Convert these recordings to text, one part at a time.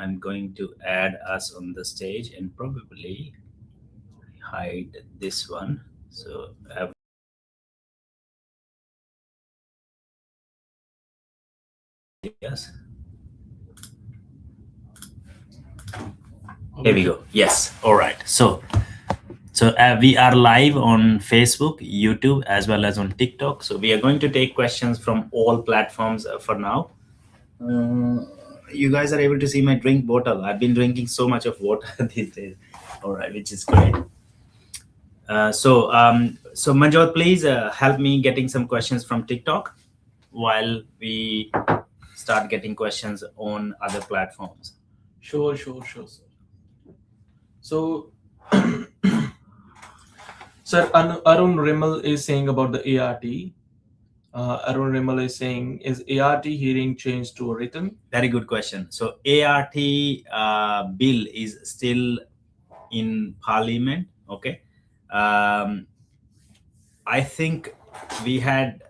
I'm going to add us on the stage and probably hide this one. So yes. Here we go. Yes. All right. So we are live on Facebook, YouTube, as well as on TikTok. So we are going to take questions from all platforms for now. You guys are able to see my drink bottle. I've been drinking so much of water these days. All right, which is great. So Manjot, please help me getting some questions from TikTok while we start getting questions on other platforms. Sure, sir. So, sir, Arun Rimmel is saying about the ART. Arun Rimmel is saying, is ART hearing changed to a written? Very good question. So ART bill is still in Parliament. Okay. I think we had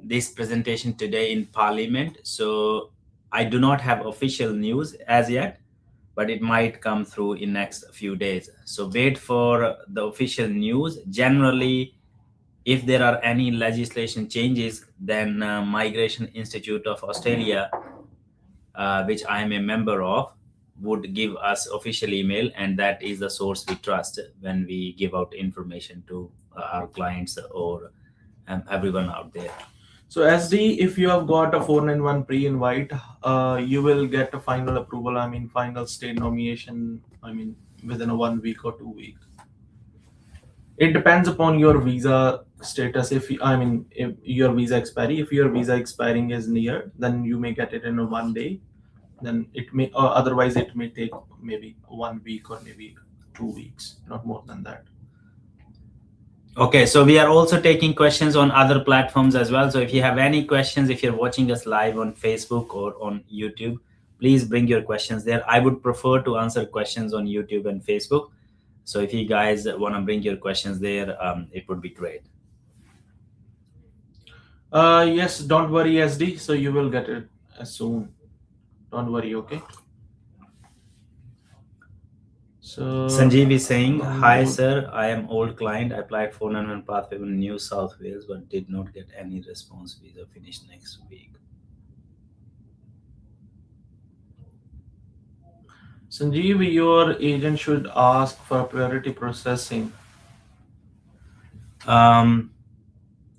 this presentation today in Parliament. So I do not have official news as yet, but it might come through in next few days. So wait for the official news. Generally, if there are any legislation changes, then Migration Institute of Australia, which I am a member of, would give us official email, and that is the source we trust when we give out information to our clients or everyone out there. So SD, if you have got a 491 pre-invite, you will get a final approval. I mean, final state nomination. I mean, within a 1 week or 2 week. It depends upon your visa status. If your visa expiry, if your visa expiring is near, then you may get it in a 1 day. Then it may, otherwise it may take maybe 1 week or maybe 2 weeks, not more than that. Okay, so we are also taking questions on other platforms as well. So if you have any questions, if you're watching us live on Facebook or on YouTube, please bring your questions there. I would prefer to answer questions on YouTube and Facebook. So if you guys want to bring your questions there, it would be great. Yes, don't worry, SD. So you will get it soon. Don't worry, okay? So Sanjeev is saying, hi sir, I am old client. I applied for 491 pathway in New South Wales, but did not get any response. Visa finished next week. Sanjeev, your agent should ask for priority processing.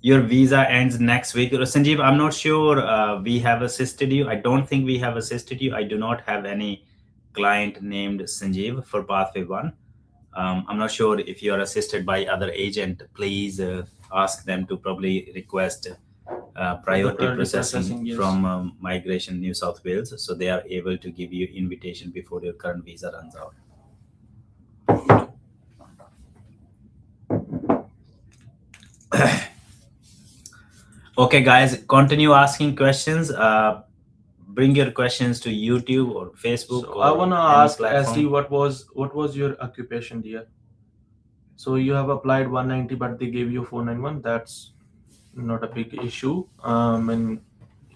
Your visa ends next week. Sanjeev, I'm not sure we have assisted you. I don't think we have assisted you. I do not have any client named Sanjeev for Pathway 1. I'm not sure if you are assisted by other agent. Please ask them to probably request priority processing yes, from Migration New South Wales, so they are able to give you invitation before your current visa runs out. Okay, guys, continue asking questions. Bring your questions to YouTube or Facebook. So or I wanna any ask platform. SD, what was your occupation, dear? So you have applied 190, but they gave you 491. That's not a big issue. And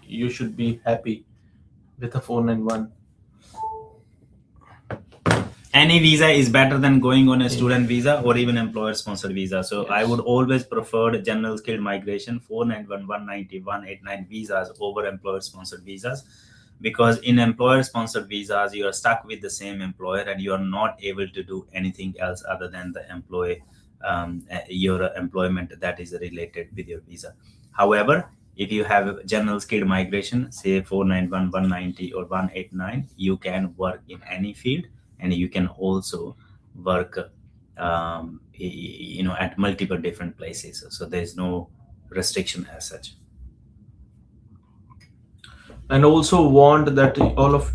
you should be happy with a 491. Any visa is better than going on a student visa or even employer sponsored visa. So Yes. I would always prefer general skilled migration 491, 190, 189 visas over employer sponsored visas, because in employer sponsored visas you are stuck with the same employer and you are not able to do anything else other than the your employment that is related with your visa. However, if you have general skilled migration, say 491, 190 or 189, you can work in any field, and you can also work at multiple different places, so there is no restriction as such. And also want that all of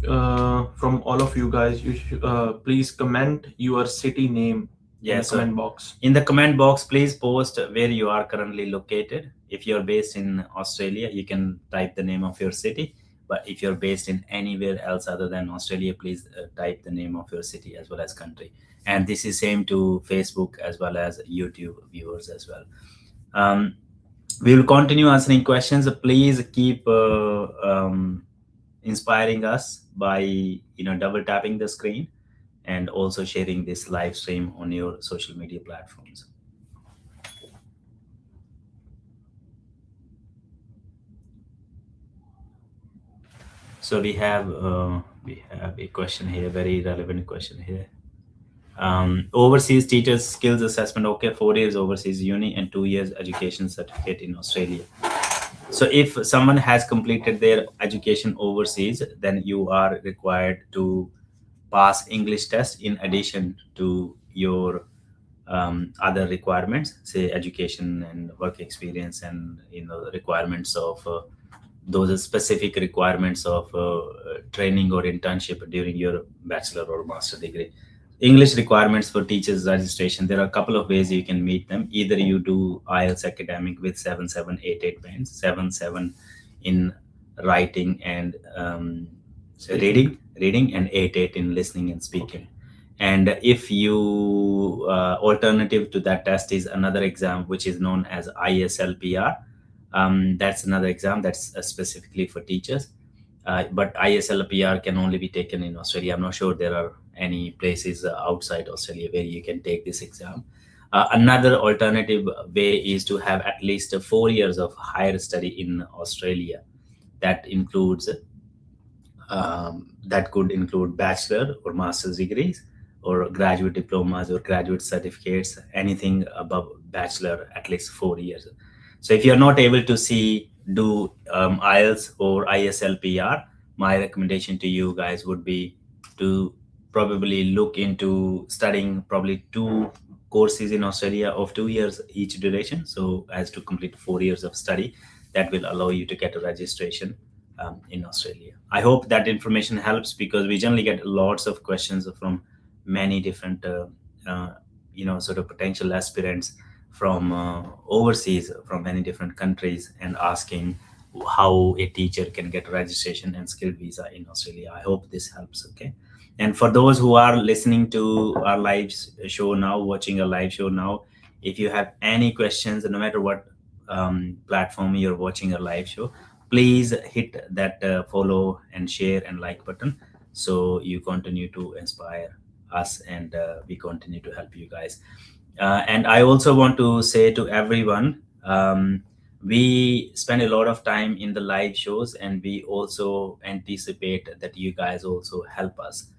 from all of you guys, you should please comment your city name in the comment box. In the comment box, please post where you are currently located. If you're based in Australia, you can type the name of your city. But if you're based in anywhere else other than Australia, please type the name of your city as well as country. And this is same to Facebook as well as YouTube viewers as well. We will continue answering questions. Please keep inspiring us by double tapping the screen and also sharing this live stream on your social media platforms. So we have a question here, very relevant question here. Overseas teachers skills assessment. Okay, 4 years overseas uni and 2 years education certificate in Australia. So if someone has completed their education overseas, then you are required to pass English test in addition to your other requirements, say education and work experience, and the requirements of those specific requirements of training or internship during your bachelor or master degree. English requirements for teachers registration. There are a couple of ways you can meet them. Either you do IELTS academic with 7.788 bands, 7.7 in writing and reading, and 8.8 in listening and speaking. Okay. And if you alternative to that test is another exam which is known as ISLPR. That's another exam that's specifically for teachers. But ISLPR can only be taken in Australia. I'm not sure there are any places outside Australia where you can take this exam. Another alternative way is to have at least 4 years of higher study in Australia. That includes that could include bachelor or master's degrees or graduate diplomas or graduate certificates, anything above bachelor, at least 4 years. So if you're not able to do IELTS or ISLPR, my recommendation to you guys would be to probably look into studying probably 2 courses in Australia of 2 years each duration, so as to complete 4 years of study. That will allow you to get a registration in Australia. I hope that information helps, because we generally get lots of questions from many different sort of potential aspirants from overseas, from many different countries, and asking how a teacher can get registration and skilled visa in Australia. I hope this helps. Okay. And for those who are listening to our live show now, watching a live show now, if you have any questions, no matter what platform you're watching a live show, please hit that follow and share and like button, so you continue to inspire us, and we continue to help you guys. And I also want to say to everyone, we spend a lot of time in the live shows, and we also anticipate that you guys also help us.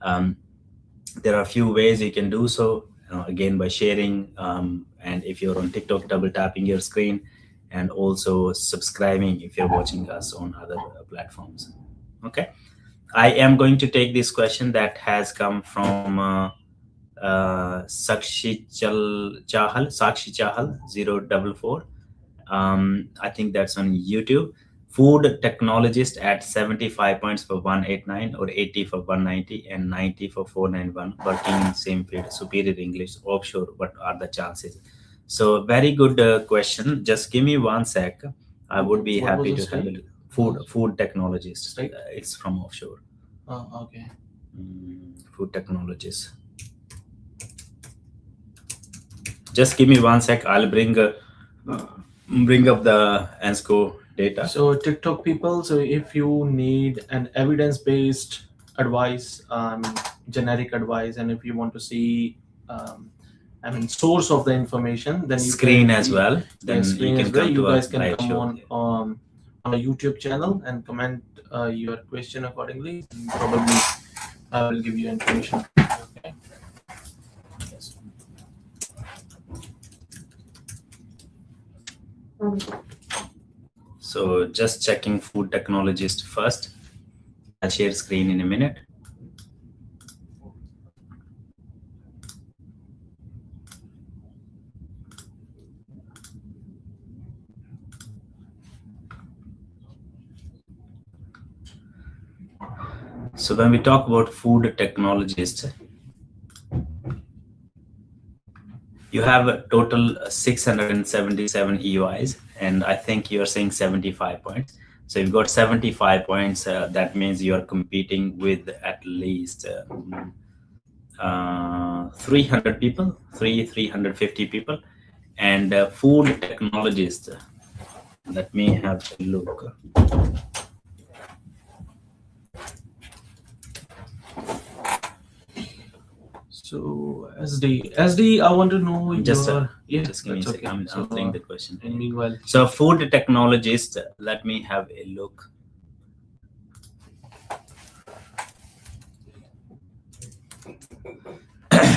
There are a few ways you can do so. Again, by sharing, and if you're on TikTok, double tapping your screen, and also subscribing if you're watching us on other platforms. Okay. I am going to take this question that has come from Sakshi Chahal 044. I think that's on YouTube. Food technologist at 75 points for 189, or 80 for 190, and 90 for 491, working in same field, superior English, offshore. What are the chances? So very good question. Just give me 1 sec. I would be What happy was to the handle state? it. Food technologist. State? It's from offshore. Oh, okay. Food technologist. Just give me 1 sec. I'll bring up the ANSCO data. So TikTok people, so if you need an evidence-based advice, generic advice, and if you want to see source of the information, then you Screen can as well. Then screen you as can well. come You to guys a can live come show. on a YouTube channel and comment your question accordingly, and probably I will give you information. Okay. Yes. So just checking food technologist first. I'll share screen in a minute. So when we talk about food technologist, you have a total 677 EUIs, and I think you're saying 75 points. So you've got 75 points. That means you are competing with at least 300 people, 350 people. And food technologist, let me have a look. So SD, I want to know Just your just give me a that's second. okay. I'm answering the question. And meanwhile, So food technologist, let me have a look.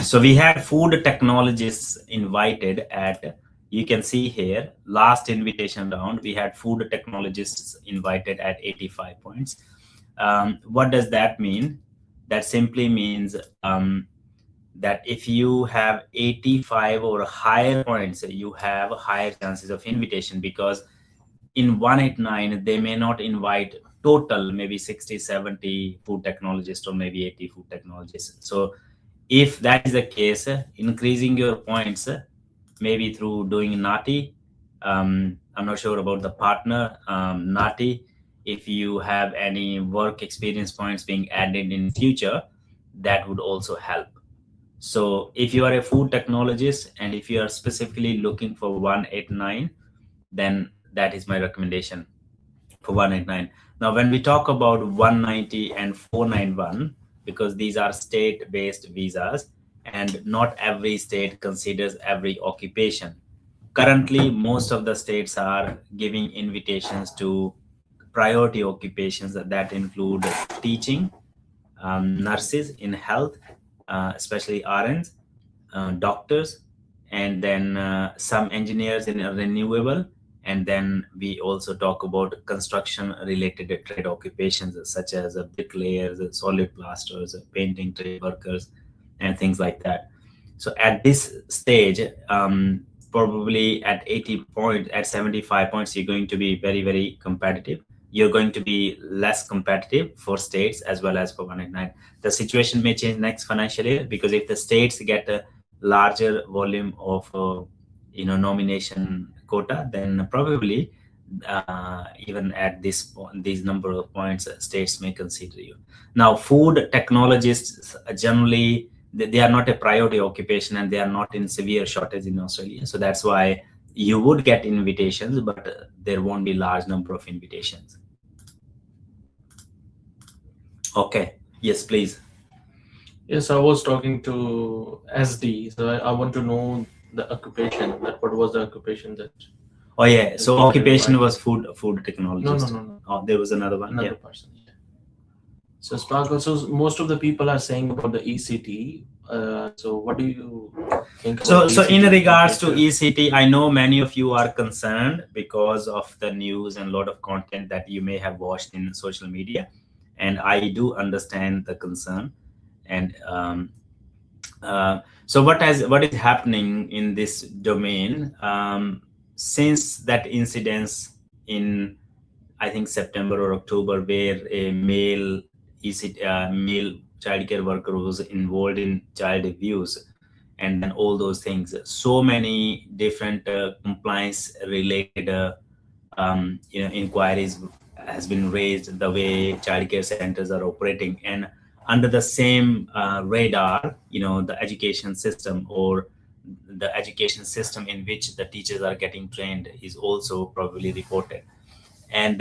So we had food technologists invited at, you can see here, last invitation round, we had food technologists invited at 85 points. What does that mean? That simply means that if you have 85 or higher points, you have higher chances of invitation, because in 189 they may not invite total maybe 60 70 food technologists or maybe 80 food technologists. So if that is the case, increasing your points maybe through doing nati, I'm not sure about the partner, nati, if you have any work experience points being added in future, that would also help. So if you are a food technologist and if you are specifically looking for 189, then that is my recommendation for 189. Now, when we talk about 190 and 491, because these are state based visas and not every state considers every occupation. Currently, most of the states are giving invitations to priority occupations that include teaching, nurses in health, especially RNs, doctors, and then some engineers in renewable. And then we also talk about construction related trade occupations such as bricklayers, solid plasters, painting trade workers, and things like that. So at this stage, probably at 80 points, at 75 points, you're going to be very, very competitive. You're going to be less competitive for states as well as for 189. The situation may change next financial year, because if the states get a larger volume of nomination quota, then probably even at these number of points, states may consider you. Now, food technologists generally they are not a priority occupation and they are not in severe shortage in Australia. So that's why you would get invitations, but there won't be large number of invitations. Okay. Yes, please. yes, I was talking to SD, so I want to know the occupation. That what was the occupation that? Oh yeah. So people occupation invite. was food technologist. No. Oh, there was another one. Another Yeah. person. Yeah. So Sparkle. So most of the people are saying about the ECT. So what do you think? So, About so in ECT regards to compared ECT, I know many of you are concerned because of the news and a lot of content that you may have watched in social media, and I do understand the concern. And so, what is happening in this domain since that incidence in, I think, September or October, where a male male childcare worker was involved in child abuse, and then all those things. So many different compliance related inquiries has been raised, the way childcare centers are operating, and under the same radar, the education system, or the education system in which the teachers are getting trained, is also probably reported. And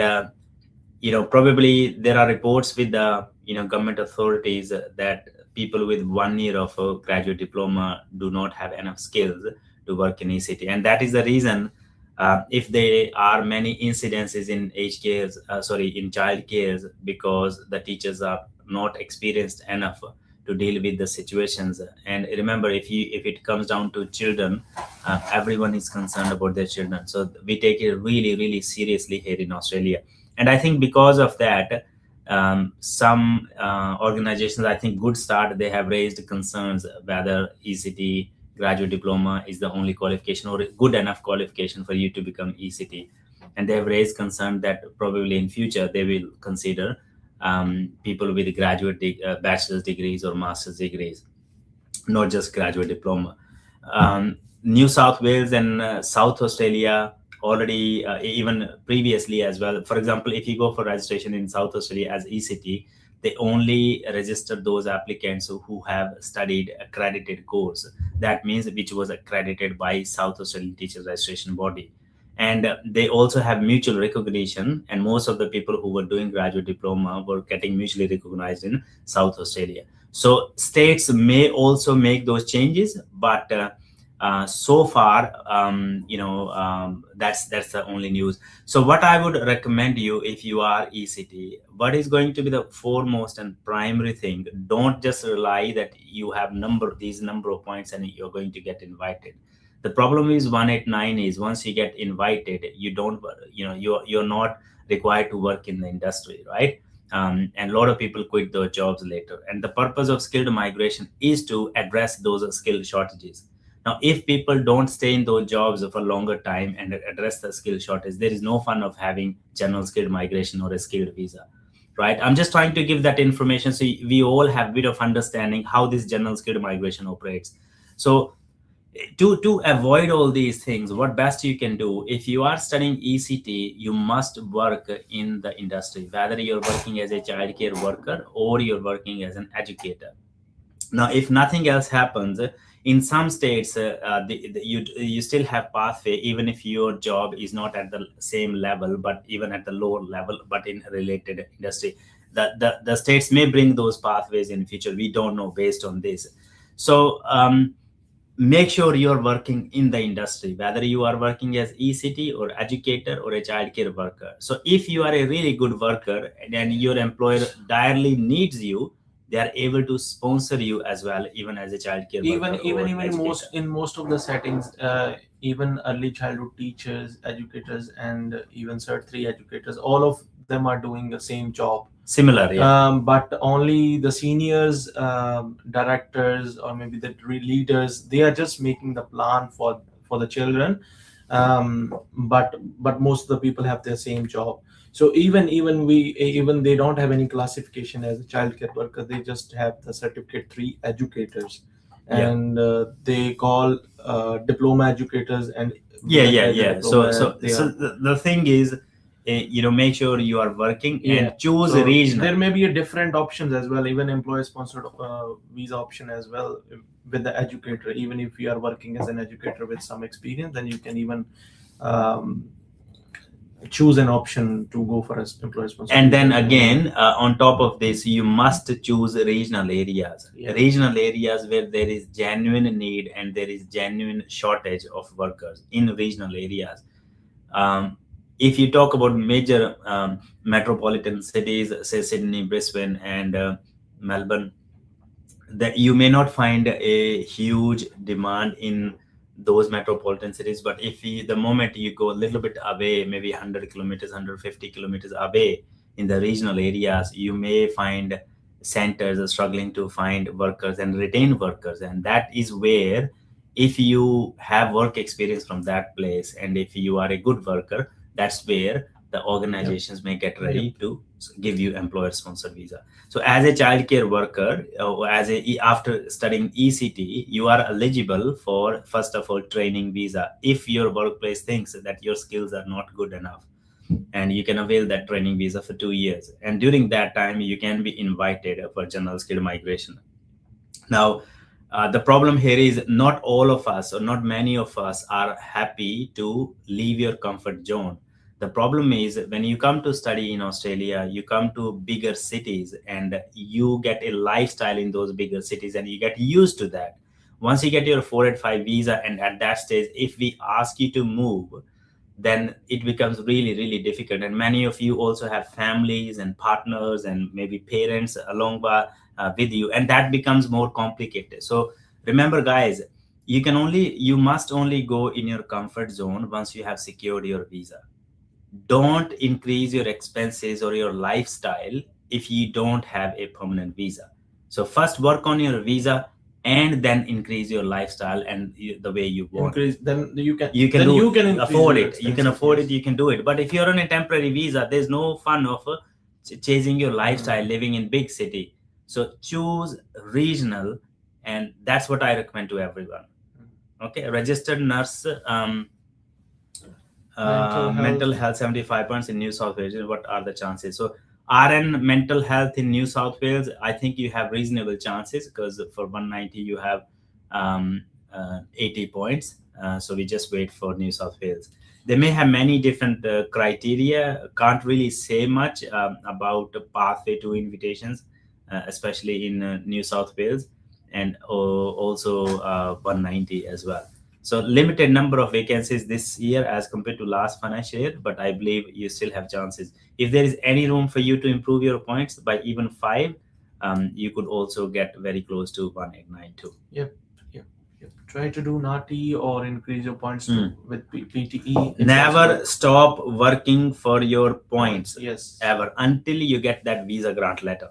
probably there are reports with the government authorities that people with 1 year of a graduate diploma do not have enough skills to work in ECT, and that is the reason, if there are many incidences in in child cares, because the teachers are not experienced enough to deal with the situations. And remember, if it comes down to children, everyone is concerned about their children, so we take it really, really seriously here in Australia. And I think because of that, some organizations, I think Good Start, they have raised concerns whether ECT graduate diploma is the only qualification or good enough qualification for you to become ECT. And they have raised concern that probably in future they will consider people with bachelor's degrees or master's degrees, not just graduate diploma. New South Wales and South Australia already, even previously as well. For example, if you go for registration in South Australia as ECT, they only register those applicants who have studied accredited course. That means which was accredited by South Australian Teachers Registration Body. And they also have mutual recognition, and most of the people who were doing graduate diploma were getting mutually recognized in South Australia. So states may also make those changes, but so far, that's the only news. So what I would recommend you, if you are ECT, what is going to be the foremost and primary thing? Don't just rely that you have these number of points and you're going to get invited. The problem is 189 is once you get invited, you don't, you're not required to work in the industry, right? And a lot of people quit their jobs later. And the purpose of skilled migration is to address those skill shortages. Now, if people don't stay in those jobs for a longer time and address the skill shortage, there is no fun of having general skilled migration or a skilled visa, right? I'm just trying to give that information so we all have a bit of understanding how this general skilled migration operates. So to avoid all these things, what best you can do, if you are studying ECT, you must work in the industry, whether you're working as a childcare worker or you're working as an educator. Now, if nothing else happens, in some states, you still have pathway, even if your job is not at the same level, but even at the lower level, but in a related industry. The states may bring those pathways in future. We don't know based on this. So make sure you're working in the industry, whether you are working as ECT or educator or a childcare worker. So if you are a really good worker and your employer direly needs you, they are able to sponsor you as well, even as a childcare even worker even or even educator. most in most of the settings, even early childhood teachers, educators, and even cert 3 educators, all of them are doing the same job. Similar, yeah. But only the seniors, directors, or maybe the leaders, they are just making the plan for the children. But most of the people have their same job. So even they don't have any classification as a childcare worker. They just have the certificate 3 educators, Yeah. and they call diploma educators and Yeah. diploma, So they so are. the thing is, make sure you are working Yeah. and choose So regional. there may be a different options as well, even employer sponsored visa option as well with the educator. Even if you are working as an educator with some experience, then you can even um, choose an option to go for an employer sponsored And visa then as well. again, on top of this, you must choose regional areas. Yeah. Regional areas where there is genuine need and there is genuine shortage of workers in regional areas. If you talk about major metropolitan cities, say Sydney, Brisbane, and Melbourne, that you may not find a huge demand in those metropolitan cities. But if the moment you go a little bit away, maybe 100 kilometers, 150 kilometers away in the regional areas, you may find centers are struggling to find workers and retain workers. And that is where, if you have work experience from that place and if you are a good worker, that's where the organizations may get ready to give you employer sponsored visa. So as a childcare worker, after studying ECT, you are eligible for, first of all, training visa if your workplace thinks that your skills are not good enough, and you can avail that training visa for 2 years. And during that time, you can be invited for general skill migration. Now, the problem here is not all of us or not many of us are happy to leave your comfort zone. The problem is when you come to study in Australia, you come to bigger cities and you get a lifestyle in those bigger cities and you get used to that. Once you get your 485 visa, and at that stage, if we ask you to move, then it becomes really, really difficult. And many of you also have families and partners and maybe parents along with you, and that becomes more complicated. So remember, guys, you must only go in your comfort zone once you have secured your visa. Don't increase your expenses or your lifestyle if you don't have a permanent visa. So first work on your visa and then increase your lifestyle and the way you want. Increase, then you can You can afford your it. You can expenses, afford yes. it. You can do it. But if you're on a temporary visa, there's no fun of chasing your lifestyle, living in big city. So choose regional, and that's what I recommend to everyone. Okay, registered nurse. Mental health 75% in New South Wales. What are the chances? So RN mental health in New South Wales, I think you have reasonable chances because for 190 you have 80 points. So we just wait for New South Wales. They may have many different criteria. Can't really say much about the pathway to invitations. especially in New South Wales, and also 190 as well. So limited number of vacancies this year as compared to last financial year, but I believe you still have chances. If there is any room for you to improve your points by even 5, you could also get very close to 1892. Yep. Try to do NATI or increase your points with PTE. It's Never also- stop working for your points Yes. ever until you get that visa grant letter,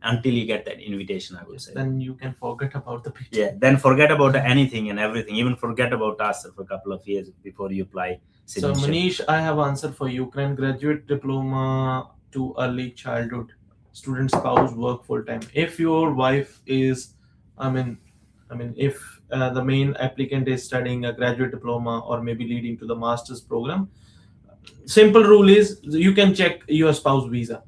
until you get that invitation, I would say. Then you can forget about the PTE. Yeah, then forget about anything and everything, even forget about us for a couple of years before you apply So citizenship. Manish, I have answer for you. Can graduate diploma to early childhood student spouse work full time? If your wife is, if the main applicant is studying a graduate diploma or maybe leading to the master's program, simple rule is you can check your spouse visa.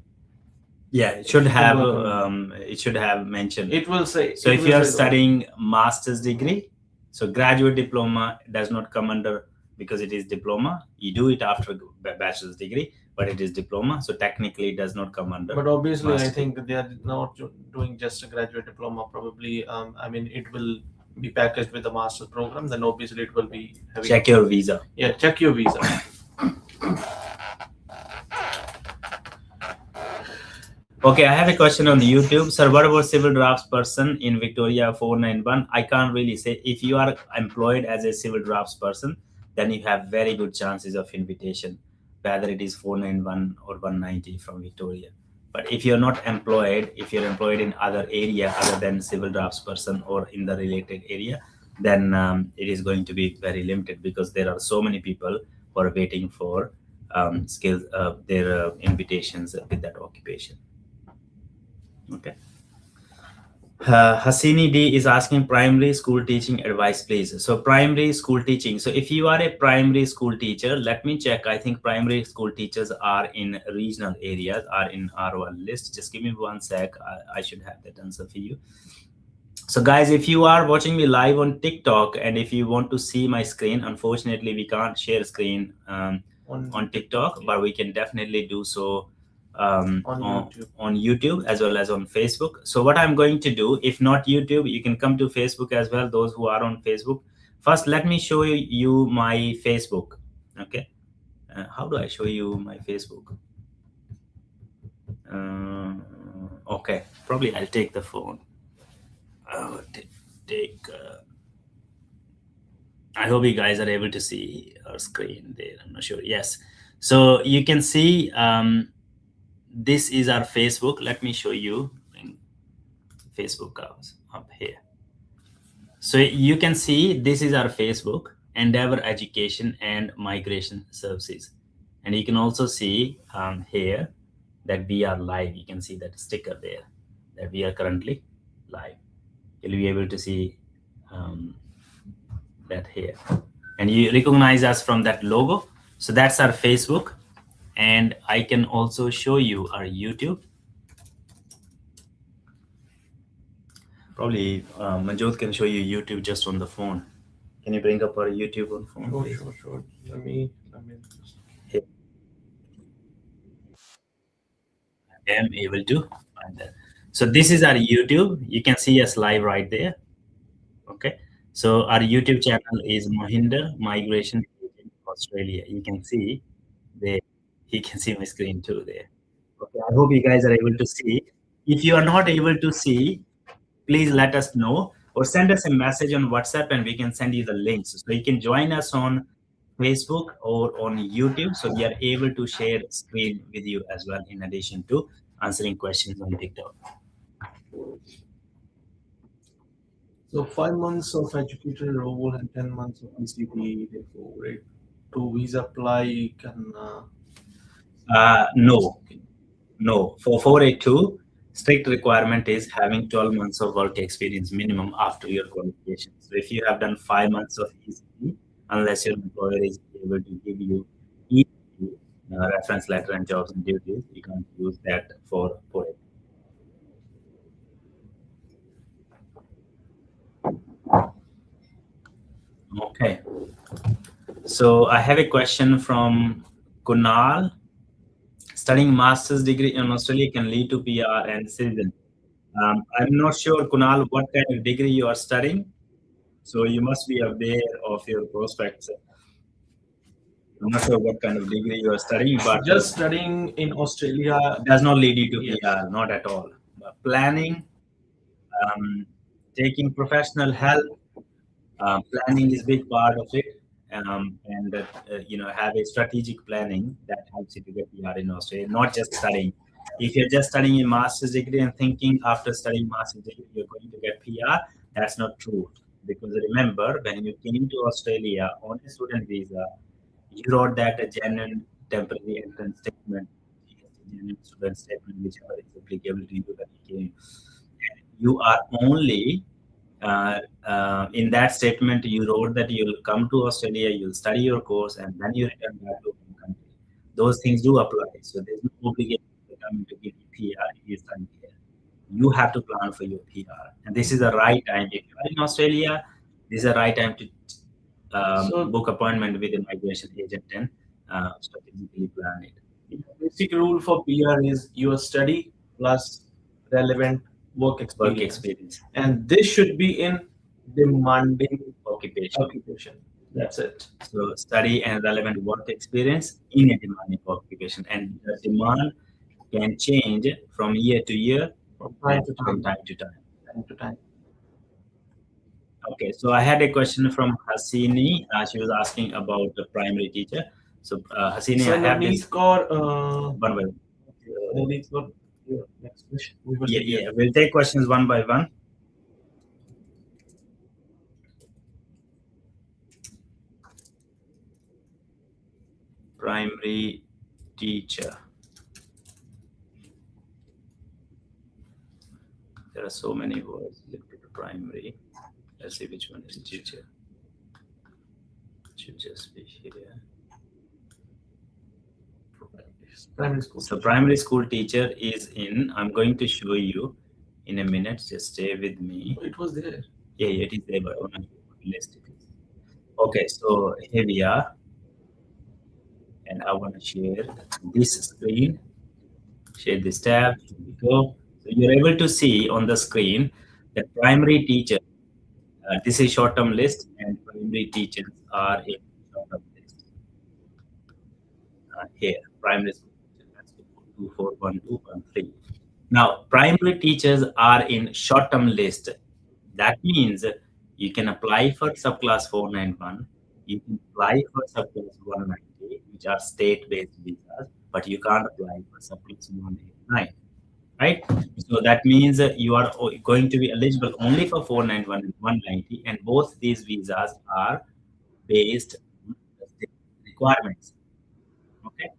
Yeah, it should You can have work on it should have mentioned. It will say. So it if will you are say- studying master's degree, so graduate diploma does not come under, because it is diploma. You do it after bachelor's degree, but it is diploma, so technically it does not come under. But obviously, I master's think they are not doing just a graduate diploma. Probably, it will be packaged with a master's program. Then obviously, it will be having. Check your visa. Yeah, check your visa. Okay, I have a question on YouTube. Sir, what about civil drafts person in Victoria 491? I can't really say. If you are employed as a civil drafts person, then you have very good chances of invitation, whether it is 491 or 190 from Victoria. But if you're not employed, if you're employed in other area other than civil drafts person or in the related area, then it is going to be very limited, because there are so many people who are waiting for skills, their invitations with that occupation. Okay. Hasini D is asking primary school teaching advice, please. So primary school teaching. So if you are a primary school teacher, let me check. I think primary school teachers are in regional areas, are in R1 list. Just give me 1 sec. I should have that answer for you. So guys, if you are watching me live on TikTok and if you want to see my screen, unfortunately we can't share screen on TikTok, but we can definitely do so on YouTube as well as on Facebook. So what I'm going to do, if not YouTube, you can come to Facebook as well, those who are on Facebook. First, let me show you my Facebook. Okay. How do I show you my Facebook? Okay, probably I'll take the phone. I hope you guys are able to see our screen there. I'm not sure. Yes. So you can see this is our Facebook. Let me show you Facebook up here. So you can see this is our Facebook, Endeavour Education and Migration Services. And you can also see here that we are live. You can see that sticker there that we are currently live. You'll be able to see that here. And you recognize us from that logo. So that's our Facebook. And I can also show you our YouTube. Probably Manjot can show you YouTube just on the phone. Can you bring up our YouTube on phone? Sure. Let me just... I am able to find that. So this is our YouTube. You can see us live right there. Okay. So our YouTube channel is Mohinder Migration Agent Australia. You can see there. You can see my screen too there. Okay. I hope you guys are able to see. If you are not able to see, please let us know or send us a message on WhatsApp and we can send you the links. So you can join us on Facebook or on YouTube. So we are able to share screen with you as well, in addition to answering questions on TikTok. So 5 months of educator role and 10 months of PCP, therefore, right? To visa apply can... No. For 482, strict requirement is having 12 months of work experience minimum after your qualification. So if you have done 5 months of ECP, unless your employer is able to give you reference letter and jobs and duties, you can't use that for it. Okay. So I have a question from Kunal. Studying master's degree in Australia can lead to PR and citizen. I'm not sure, Kunal, what kind of degree you are studying. So you must be aware of your prospects. I'm not sure what kind of degree you are studying, but Just studying in Australia. it does not lead you to Yes. PR, not at all. But planning, taking professional help, planning is a big part of it. And have a strategic planning that helps you to get PR in Australia, not just studying. If you're just studying a master's degree and thinking after studying master's degree you're going to get PR, that's not true. Because remember, when you came to Australia on a student visa, you wrote that a genuine temporary entrance statement, genuine student statement, whichever is applicable to you when you came. You are only in that statement you wrote that you'll come to Australia, you'll study your course, and then you return back to home country. Those things do apply. So there's no obligation to come to get PR if you study here. You have to plan for your PR, and this is the right time. If you are in Australia, this is the right time to book appointment with a migration agent and strategically plan it. Basic rule for PR is your study plus relevant work experience. Work experience And this should be in demanding occupation. That's it. So study and relevant work experience in a demanding occupation, and the demand can change from year to year, From time to from time. time to time. Time to time. Okay, so I had a question from Hasini. She was asking about the primary teacher. So Hasini, So I have Navneet this Kaur, one by one. Navneet Kaur, your next question. Yeah, we'll take questions one by one. Primary teacher. There are so many words related to primary. Let's see which one is teacher. It should just be here. Primary school. So primary school teacher is in, I'm going to show you in a minute. Just stay with me. It was there. Yeah, it is there, but on a list it is. Okay, so here we are. And I want to share this screen. Share this tab. Here we go. So you're able to see on the screen that primary teacher, this is short-term list, and primary teachers are in short-term list. Here, primary school teachers, that's 2412113. Now, primary teachers are in short-term list. That means you can apply for subclass 491. You can apply for subclass 190, which are state-based visas, but you can't apply for subclass 189. Right? So that means you are going to be eligible only for 491 and 190, and both these visas are based on the state requirements. Okay.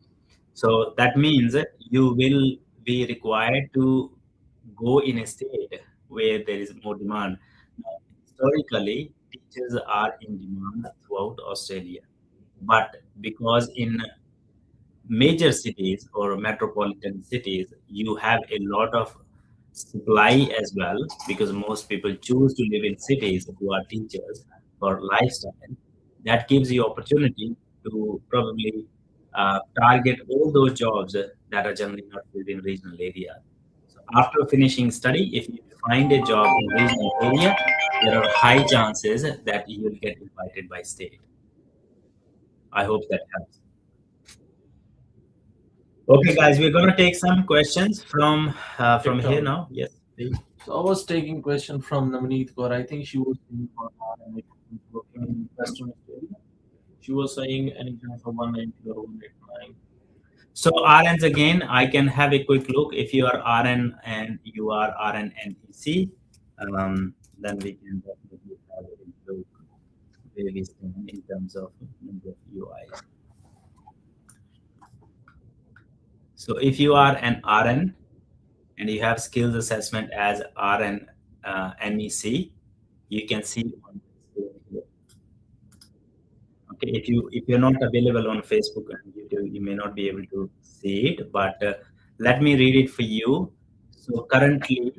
So that means you will be required to go in a state where there is more demand. Now, historically, teachers are in demand throughout Australia, but because in major cities or metropolitan cities, you have a lot of supply as well, because most people choose to live in cities who are teachers for lifestyle. That gives you opportunity to probably target all those jobs that are generally not filled in regional area. So after finishing study, if you find a job in regional area, there are high chances that you will get invited by state. I hope that helps. Okay, guys, we're going to take some questions from here now. Yes, please. So I was taking question from Navneet Kaur. I think she was in working in Western Australia. She was saying anything from 190 or 189. So RNs again, I can have a quick look. If you are RN and you are RN NEC, then we can definitely have a look really in terms of number of UIs. So if you are an RN and you have skills assessment as RN NEC, you can see on the screen here. Okay, if you're not available on Facebook and YouTube, you may not be able to see it, but let me read it for you. So currently,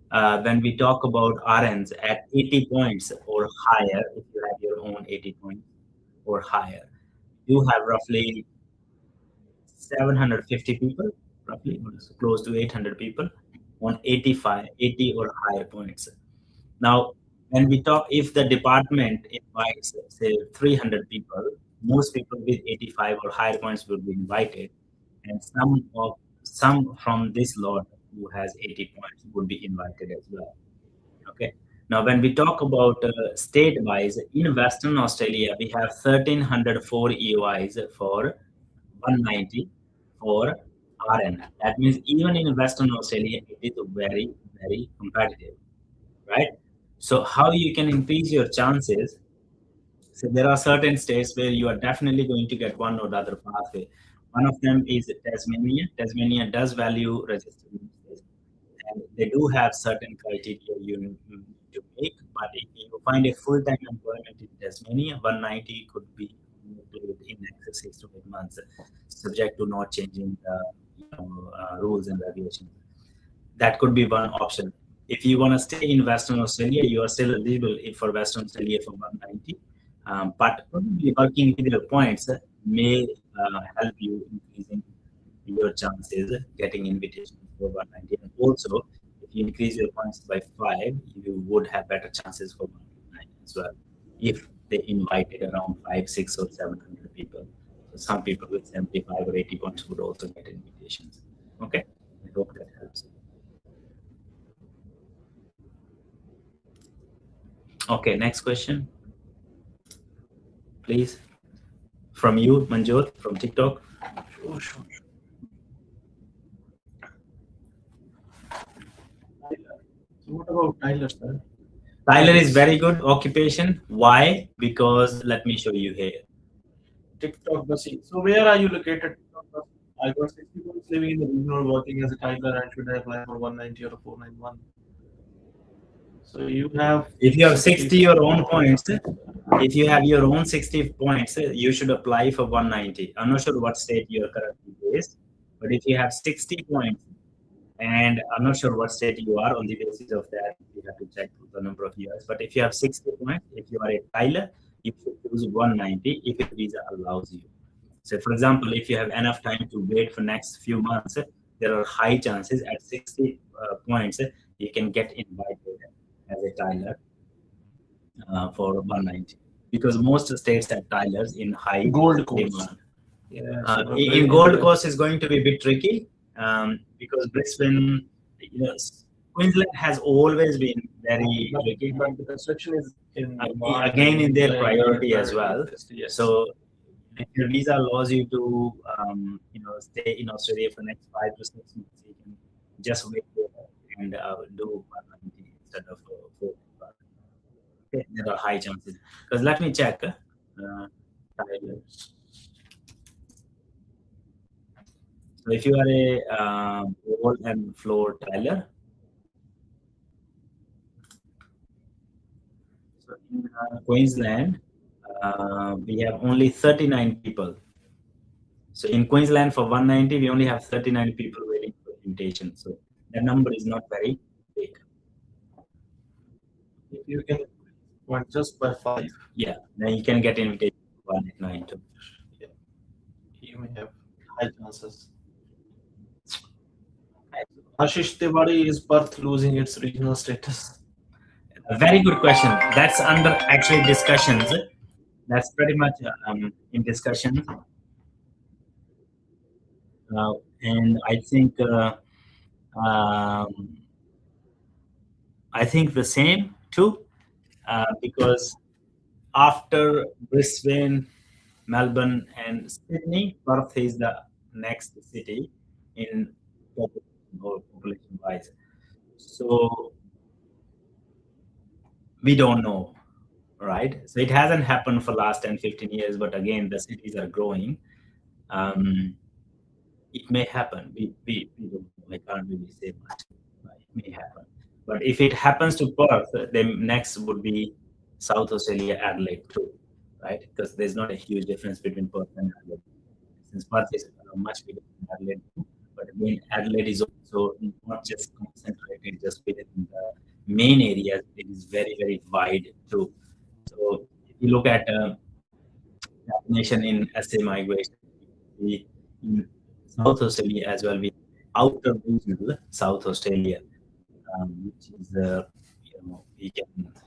when we talk about RNs at 80 points or higher, if you have your own 80 points or higher, you have roughly 750 people, roughly close to 800 people. on 85, 80 or higher points. Now, when we talk, if the department invites, say, 300 people, most people with 85 or higher points will be invited, and some from this lot who has 80 points would be invited as well. Okay. Now, when we talk about state-wise, in Western Australia, we have 1,304 EOIs for 190 for RN. That means even in Western Australia, it is very, very competitive, right? So how you can increase your chances? So there are certain states where you are definitely going to get one or the other pathway. One of them is Tasmania. Tasmania does value registered nurses, and they do have certain criteria you need to make. But if you find a full-time employment in Tasmania, 190 could be in next 6 to 8 months, subject to not changing the rules and regulations. That could be one option. If you want to stay in Western Australia, you are still eligible for Western Australia for 190. But probably working with your points may help you increasing your chances getting invitations for 190. And also, if you increase your points by 5, you would have better chances for 190 as well. If they invited around 5, 6, or 700 people. So some people with 75 or 80 points would also get invitations. Okay, I hope that helps. Okay, next question, please. From you, Manjot, from TikTok. Sure. What about Tyler, sir? Tyler is very good occupation. Why? Because let me show you here. TikTok Basi. So where are you located? I got 60 points living in the regional working as a Tyler and should I apply for 190 or a 491? So you have. If you have 60 your own points, if you have your own 60 points, you should apply for 190. I'm not sure what state you are currently based, but if you have 60 points, and I'm not sure what state you are, on the basis of that, you have to check the number of years. But if you have 60 points, if you are a Tyler, you should choose 190 if your visa allows you. So, for example, if you have enough time to wait for next few months, there are high chances at 60 points you can get invited as a Tyler for 190, because most states have Tylers in high Gold Coast. demand. Yeah, In Gold Coast is going to be a bit tricky because Brisbane, Queensland has always been very tricky. But the construction is again in their priority as well. Yes. So if your visa allows you to stay in Australia for next 5 to 6 months, you can just wait there and do 190 instead of 4. Okay, there are high chances. Because let me check. So if you are a wall and floor tiler, so in Queensland, we have only 39 people. So in Queensland for 190, we only have 39 people waiting for invitation. So that number is not very big. If you can just by 5. Yeah, then you can get invitation for 189 too. Yeah. You may have high chances. Ashish Tiwari, is Perth losing its regional status? A very good question. That's under actually discussions. That's pretty much in discussion. And I think the same too, because after Brisbane, Melbourne, and Sydney, Perth is the next city in population wise. So we don't know, right? So it hasn't happened for last 10-15 years, but again, the cities are growing. It may happen. We don't know. I can't really say much. It may happen. But if it happens to Perth, then next would be South Australia, Adelaide too, right? Because there's not a huge difference between Perth and Adelaide. Since Perth is much bigger than Adelaide, but again, Adelaide is also not just concentrated just within the main areas. It is very, very wide too. So if you look at nation in SA migration, in South Australia as well, we outer regional South Australia. which is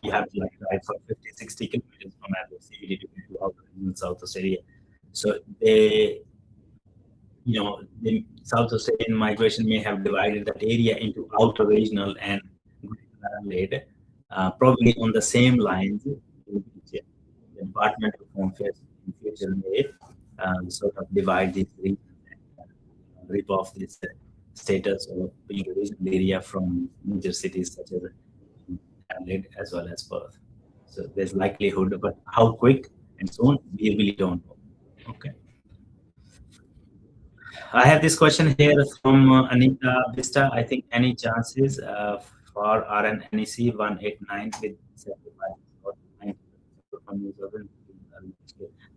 you have to like drive for 50, 60 kilometers from Adelaide CBD to get to outer regional South Australia. So the South Australian migration may have divided that area into outer regional and Greater Adelaide, probably on the same lines, which the Department of Home Affairs in future may sort of divide these regions and rip off this status of being a regional area from major cities such as Adelaide as well as Perth. So there's likelihood, but how quick and soon, we really don't know. Okay. I have this question here from Anita Vista. I think any chances for RNNEC 189 with 75 or 90 from New Zealand?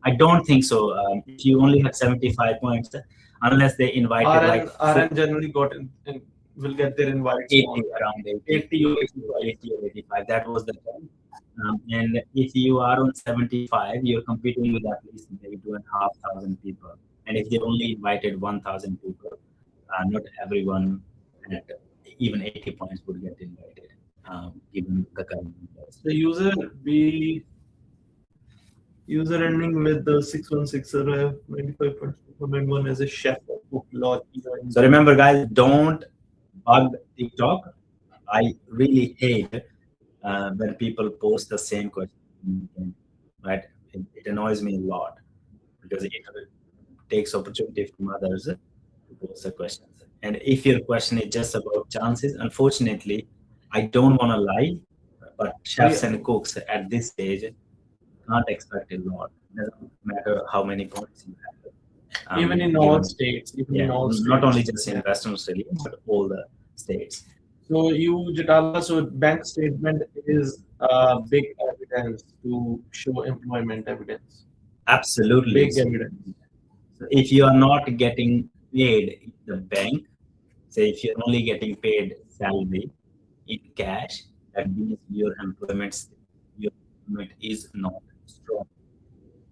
I don't think so. If you only have 75 points, unless they invited RN generally will get their invites 80, around 80 or 85. That was the time. And if you are on 75, you're competing with at least maybe 2,500 people. And if they only invited 1,000 people, not everyone at even 80 points would get invited, given the current numbers. The user ending with the 616 or 95 points one as a chef of law. So remember, guys, don't bug TikTok. I really hate when people post the same question, right? It annoys me a lot because it takes opportunity from others to post the questions. And if your question is just about chances, unfortunately, I don't want to lie, but chefs and cooks at this stage can't expect a lot. It doesn't matter how many points you have. Even in all states. Not only just in Western Australia, but all the states. So so bank statement is big evidence to show employment evidence. Absolutely. Big evidence. So if you are not getting paid in the bank, say if you're only getting paid salary in cash, that means your employment is not strong,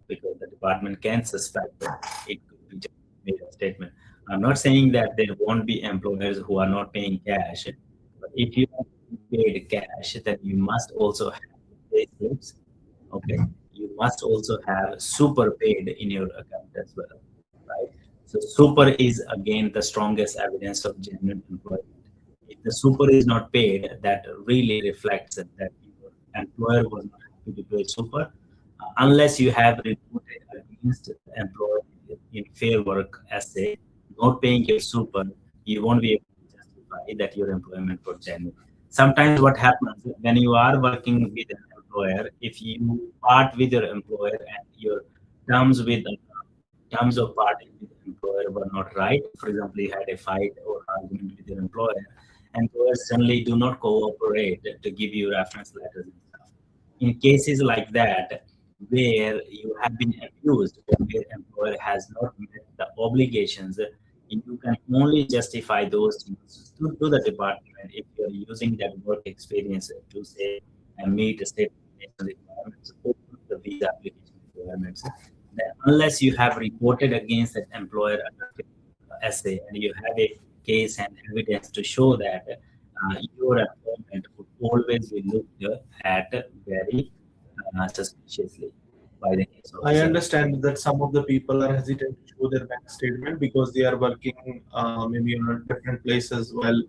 because the department can suspect that it could be just made a statement. I'm not saying that there won't be employers who are not paying cash, but if you are paid cash, then you must also have pay slips. Okay, you must also have super paid in your account as well, right? So super is again the strongest evidence of genuine employment. If the super is not paid, that really reflects that your employer was not happy to pay super, unless you have reported against the employer in fair work essay not paying your super, you won't be able to justify that your employment was genuine. Sometimes what happens when you are working with an employer, if you part with your employer and your terms of parting with the employer were not right, for example, you had a fight or argument with your employer, employers suddenly do not cooperate to give you reference letters and stuff. In cases like that, where you have been abused, where your employer has not met the obligations, you can only justify those things to the department if you're using that work experience to say and meet the state requirements or the visa application requirements. Then unless you have reported against that employer under essay and you have a case and evidence to show that your employment would always be looked at very suspiciously by the case officer. I understand that some of the people are hesitant to show their bank statement because they are working maybe on different places while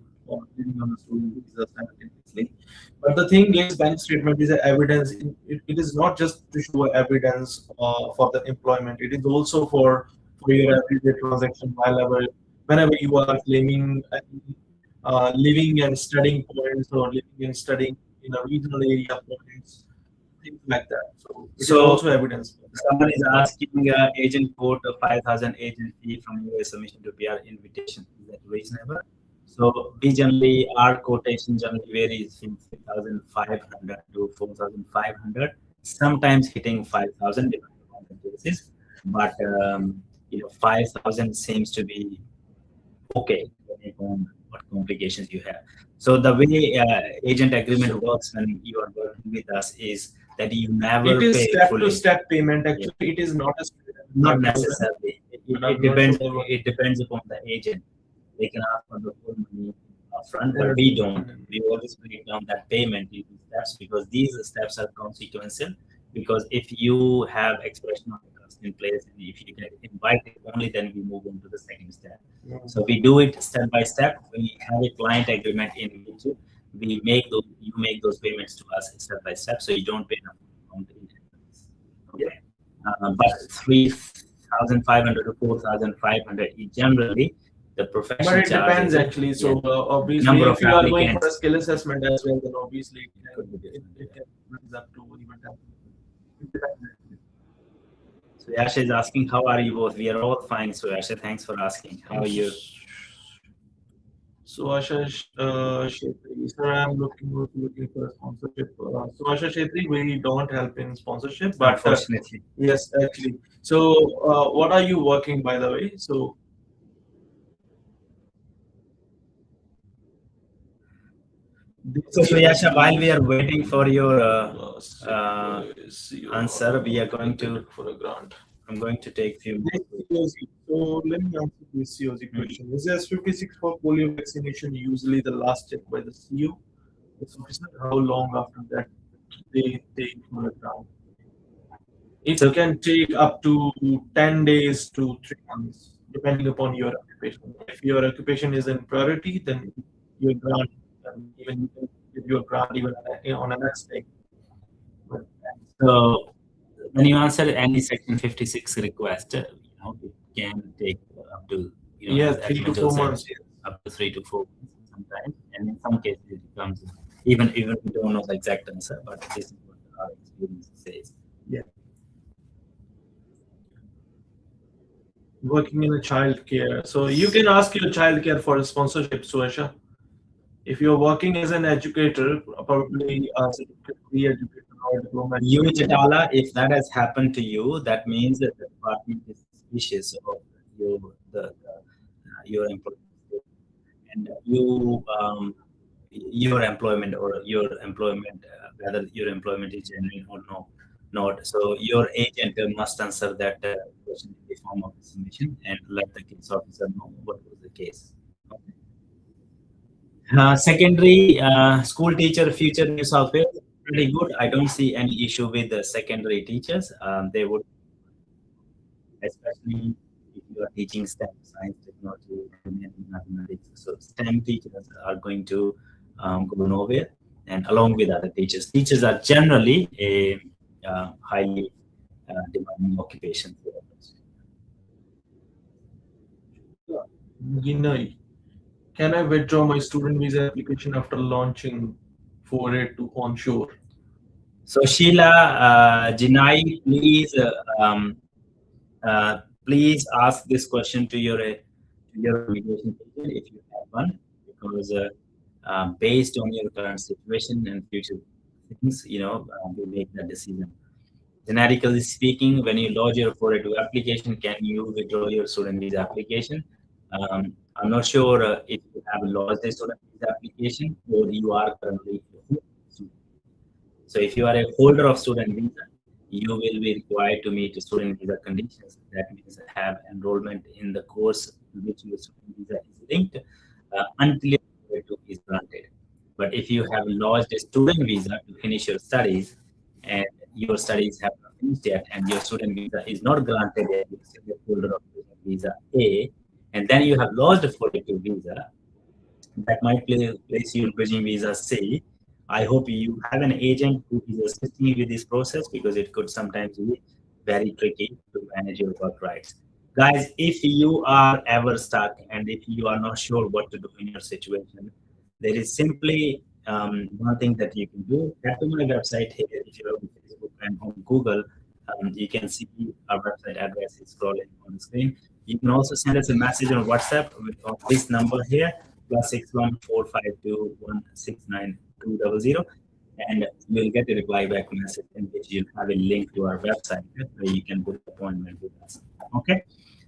living on a student visa simultaneously. But the thing is, bank statement is evidence. It is not just to show evidence for the employment. It is also for your everyday transaction whenever you are claiming living and studying points or living and studying in a regional area points, things like that. So it is also evidence. Someone is asking agent quote of 5,000 agent fee from your submission to PR invitation. Is that reasonable? So we generally, our quotation generally varies from 3,500 to 4,500, sometimes hitting 5,000 depending on the cases. But 5,000 seems to be okay depending on what complications you have. So the way agent agreement works when you are working with us is that you never pay step-to-step fully. payment. Actually, it is not not necessarily. It depends upon the agent. They can ask for the full money upfront, but we don't. We always break down that payment into steps because these steps are consequential. Because if you have expression of trust in place and if you get invited, only then we move into the second step. So we do it step by step. We have a client agreement in which you make those payments to us step by step, so you don't pay them. Okay, but 3,500 to 4,500 generally the profession. But it depends actually. So obviously, if you are going for a skill assessment as well, then obviously it can rise up to even 10. So Yasha is asking, how are you both? We are all fine. So Yasha, thanks for asking. How are you? So Asha Shetri, sir, I'm looking for a sponsorship. So Asha Shetri, we don't help in sponsorship, but unfortunately, yes, actually. So what are you working, by the way? So Yasha, while we are waiting for your answer, we are going to look for a grant. I'm going to take few. So let me answer this COZ question. Is S56 for polio vaccination usually the last check by the CO? How long after that they take for a grant? It can take up to 10 days to 3 months, depending upon your occupation. If your occupation is in priority, then your grant, even you can give your grant even on a next day. So when you answer any Section 56 request, it can take up to 3 to 4 months. Up to 3 to 4 months sometimes, and in some cases it becomes even we don't know the exact answer, but this is what our experience says. Yeah. Working in a childcare, so you can ask your childcare for a sponsorship, Suasha. If you're working as an educator, probably as a educator or diploma. You, Chatala, if that has happened to you, that means that the department is suspicious of your employment, and your employment whether your employment is genuine or not. So your agent must answer that question in the form of a submission and let the case officer know what was the case. Okay. Secondary school teacher, future New South Wales, pretty good. I don't see any issue with the secondary teachers. They would, especially if you are teaching STEM, science, technology, and mathematics. So STEM teachers are going to go nowhere, and along with other teachers. Teachers are generally a highly demanding occupation. Can I withdraw my student visa application after launching foray to onshore? So Sheila, Jinai, please ask this question to your immigration agent if you have one, because based on your current situation and future things, we make that decision. Generically speaking, when you lodge your 482 application, can you withdraw your student visa application? I'm not sure if you have lodged a student visa application or you are currently a student. So if you are a holder of student visa, you will be required to meet student visa conditions. That means have enrollment in the course to which your student visa is linked until your 482 is granted. But if you have lodged a student visa to finish your studies and your studies have not finished yet and your student visa is not granted yet, you're still a holder of student visa A, and then you have lodged a 482 visa, that might place you in bridging visa C. I hope you have an agent who is assisting you with this process, because it could sometimes be very tricky to manage your work rights. Guys, if you are ever stuck and if you are not sure what to do in your situation, there is simply one thing that you can do. Head to my website here. If you're on Facebook and on Google, you can see our website address is scrolling on the screen. You can also send us a message on WhatsApp on this number here, +61 452 169 200, and you'll get a reply back message in which you'll have a link to our website where you can book an appointment with us. Okay,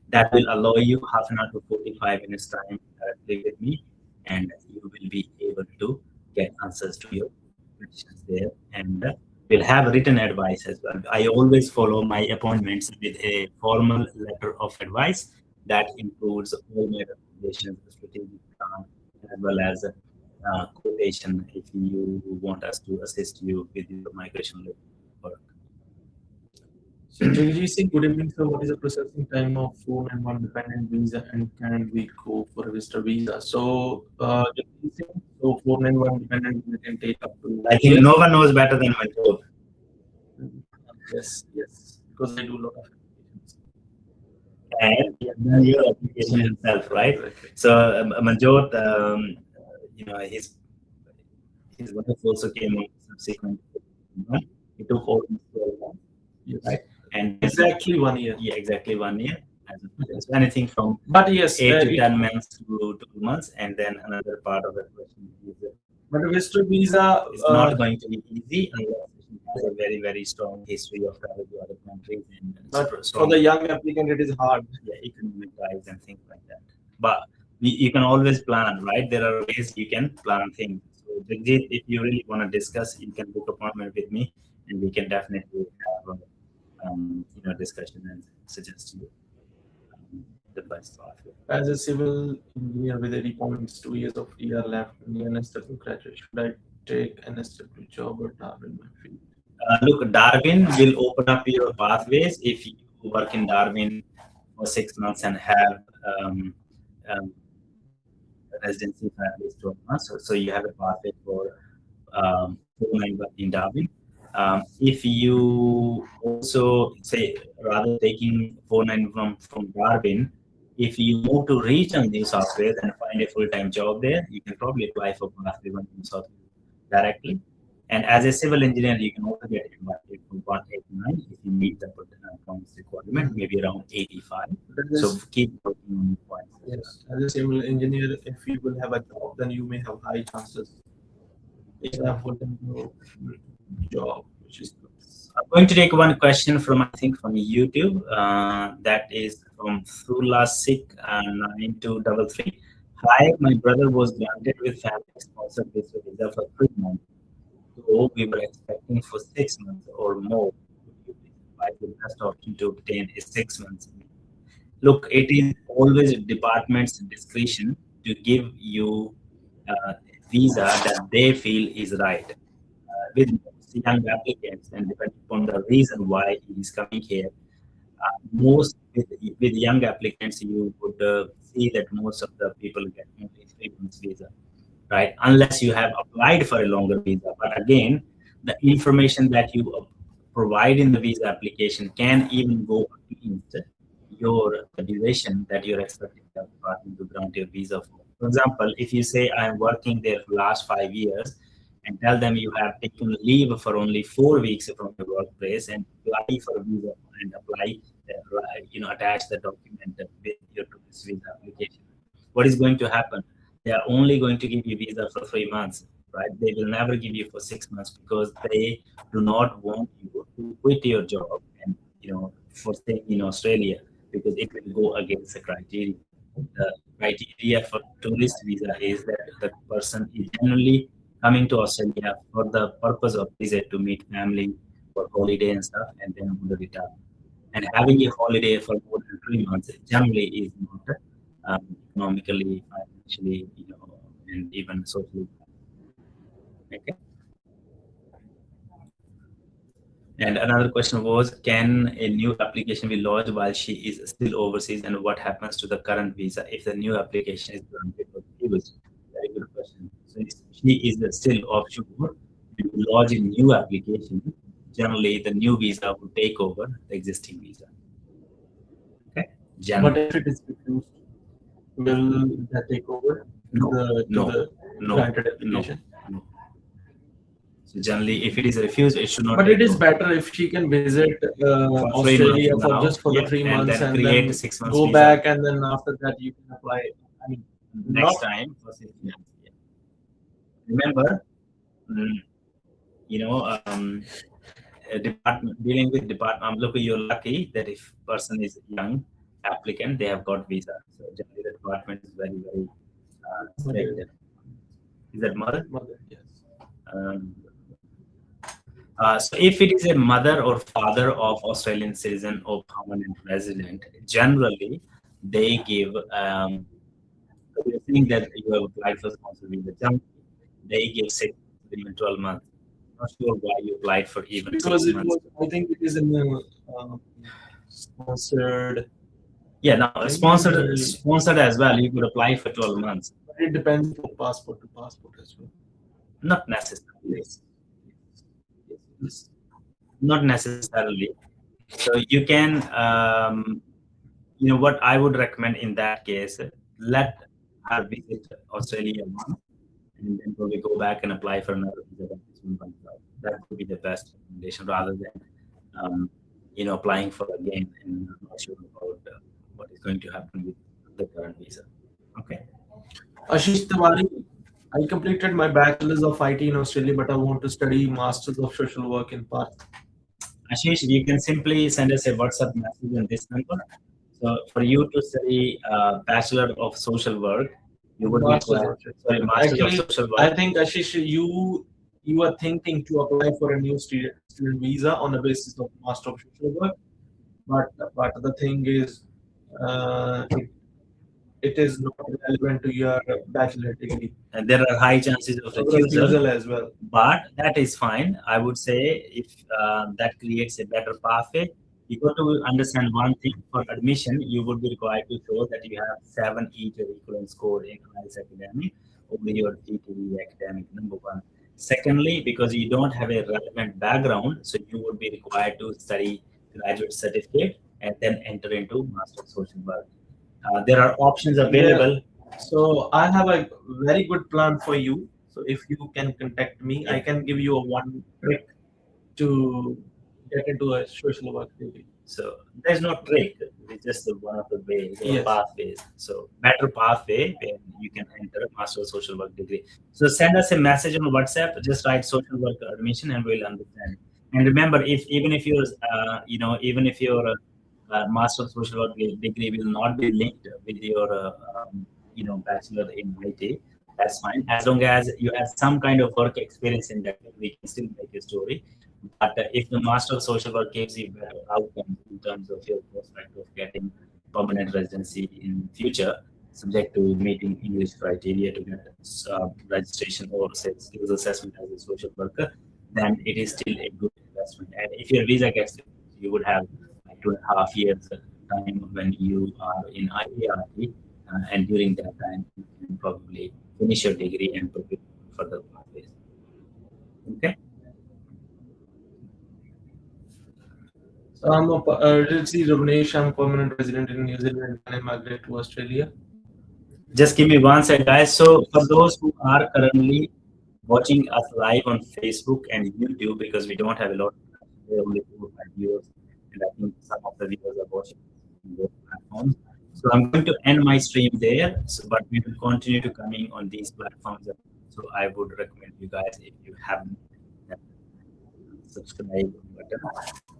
that will allow you half an hour to 45 minutes time directly with me, and you will be able to get answers to your questions there, and we'll have written advice as well. I always follow my appointments with a formal letter of advice that includes all my recommendations, strategic plan, as well as quotation if you want us to assist you with your migration work. So Jagjeet Singh, good evening, sir. What is the processing time of 491 dependent visa and can we go for a visitor visa? So Jagjeet Singh, so 491 dependent visa can take up to. I think no one knows better than Manjot. Yes, because I do a lot of applications. And he has done your application himself, right? So Manjot, his wife also came in subsequent. It took almost 12 months, Yes. right? And Exactly 1 year. Yeah, exactly 1 year. So anything from But yes, 8 to 10 months to 2 months, and then another part of the question is but a visitor visa it's not going to be easy unless it has a very, very strong history of travel to other countries. And but so for the young applicant, it is hard. yeah, economic ties and things like that. But you can always plan, right? There are ways you can plan things. So Jagjeet, if you really want to discuss, you can book appointment with me, and we can definitely have a discussion and suggest you the best pathway. As a civil engineer with 80 points, 2 years of year left in the NSW graduate, should I take NSW job or Darwin my field? Look, Darwin will open up your pathways if you work in Darwin for 6 months and have residency for at least 12 months. So you have a pathway for in Darwin. If you also say rather taking 491 from Darwin, if you move to regional New South Wales and find a full-time job there, you can probably apply for pathway 1 New South Wales directly. And as a civil engineer, you can also get invited for 189 if you meet the points requirement, maybe around 85. So keep working on the points. Yes, as a civil engineer, if you will have a job, then you may have high chances. If you have full-time job, which is good. I'm going to take one question from YouTube. That is from Thula Sikh 9233. Hi, my brother was granted with family sponsored visa for 3 months. So we were expecting for 6 months or more. Why the best option to obtain is 6 months? Look, it is always department's discretion to give you a visa that they feel is right. With young applicants, and depending on the reason why he is coming here, most with young applicants, you would see that most of the people get only 3 months visa, right? Unless you have applied for a longer visa. But again, the information that you provide in the visa application can even go against your duration that you're expecting the department to grant your visa for. For example, if you say I'm working there for the last 5 years, and tell them you have taken leave for only 4 weeks from your workplace and apply for a visa and apply, attach the document with your tourist visa application. What is going to happen? They are only going to give you visa for 3 months, right? They will never give you for 6 months because they do not want you to quit your job and, for staying in Australia because it will go against the criteria. The criteria for tourist visa is that the person is generally coming to Australia for the purpose of visit to meet family, for holiday and stuff, and then on the return. And having a holiday for more than 3 months generally is not economically, financially, and even socially. Okay. And another question was, can a new application be lodged while she is still overseas, and what happens to the current visa if the new application is granted or refused? Very good question. So she is still offshore, you lodge a new application. Generally, the new visa will take over the existing visa. Okay. But if it is refused, will that take over? No. Granted application? No. So generally, if it is refused, it should not. But it is better if she can visit Australia for just the 3 months and then 6 months go visa. back, and then after that you can apply. I mean, Next time for 6 months. Yeah. Remember, department dealing with department. Look, you're lucky that if person is young applicant, they have got visa. So generally, the department is very, very strict. Is that mother? Mother, yes. So if it is a mother or father of Australian citizen or permanent resident, generally they give So you're saying that you have applied for sponsor visa. They give 6 even 12 months. Not sure why you applied for even because 6 it months. was, I think it is in the sponsored. Yeah, now sponsored as well. You could apply for 12 months. It depends from passport to passport as well. Not necessarily. Not necessarily. So you can, what I would recommend in that case, let her visit Australia once, and then probably go back and apply for another visa. That would be the best recommendation rather than, applying for again and not sure about what is going to happen with the current visa. Okay. Ashish Tiwari, I completed my bachelor's of IT in Australia, but I want to study masters of social work in Perth. Ashish, you can simply send us a WhatsApp message on this number. So for you to study Bachelor of Social Work, you would Masters of Social Work. I think Ashish, you are thinking to apply for a new student visa on the basis of Master of Social Work, but the thing is, it is not relevant to your bachelor degree. And there are high chances of refusal as well. But that is fine. I would say if that creates a better pathway, you got to understand one thing. For admission, you would be required to show that you have 7 each or equivalent score in IELTS academic over your TTE academic, number one. Secondly, because you don't have a relevant background, so you would be required to study graduate certificate and then enter into Master of Social Work. There are options available. Yeah. So I have a very good plan for you. So if you can contact me, I can give you a one trick to get into a social work degree. So there's no trick. It's just one of the ways, pathways. So better pathway where you can enter a Master of Social Work degree. So send us a message on WhatsApp. Just write social work admission, and we'll understand. And remember, even if you're, Master of Social Work degree will not be linked with your, bachelor in IT. That's fine, as long as you have some kind of work experience in that. We can still make a story. But if the Master of Social Work gives you better outcomes in terms of your prospect of getting permanent residency in future, subject to meeting English criteria to get registration or skills assessment as a social worker, then it is still a good investment. And if your visa gets, you would have 2.5 years time when you are in IART, and during that time you can probably finish your degree and prepare for the pathways. Okay. So I'm a permanent resident in New Zealand and I migrate to Australia. Just give me one second, guys. So for those who are currently watching us live on Facebook and YouTube, because we don't have a lot, only 4 or 5 viewers, and I think some of the viewers are watching on those platforms. So I'm going to end my stream there, but we will continue to coming on these platforms. So I would recommend you guys, if you haven't subscribe button,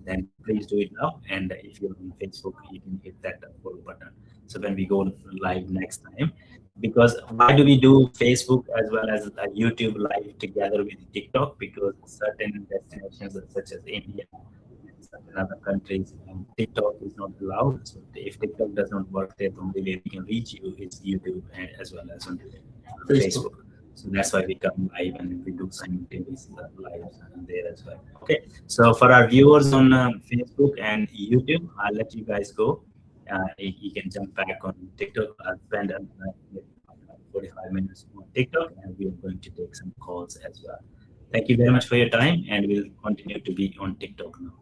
then please do it now. And if you're on Facebook, you can hit that follow button. So when we go live next time, because why do we do Facebook as well as YouTube live together with TikTok? Because certain destinations such as India, in other countries, TikTok is not allowed. So if TikTok does not work there, the only way we can reach you is YouTube as well as on Facebook. So that's why we come live and we do simultaneous lives there as well. Okay. So for our viewers on Facebook and YouTube, I'll let you guys go. You can jump back on TikTok. I'll spend 45 minutes on TikTok, and we are going to take some calls as well. Thank you very much for your time, and we'll continue to be on TikTok now.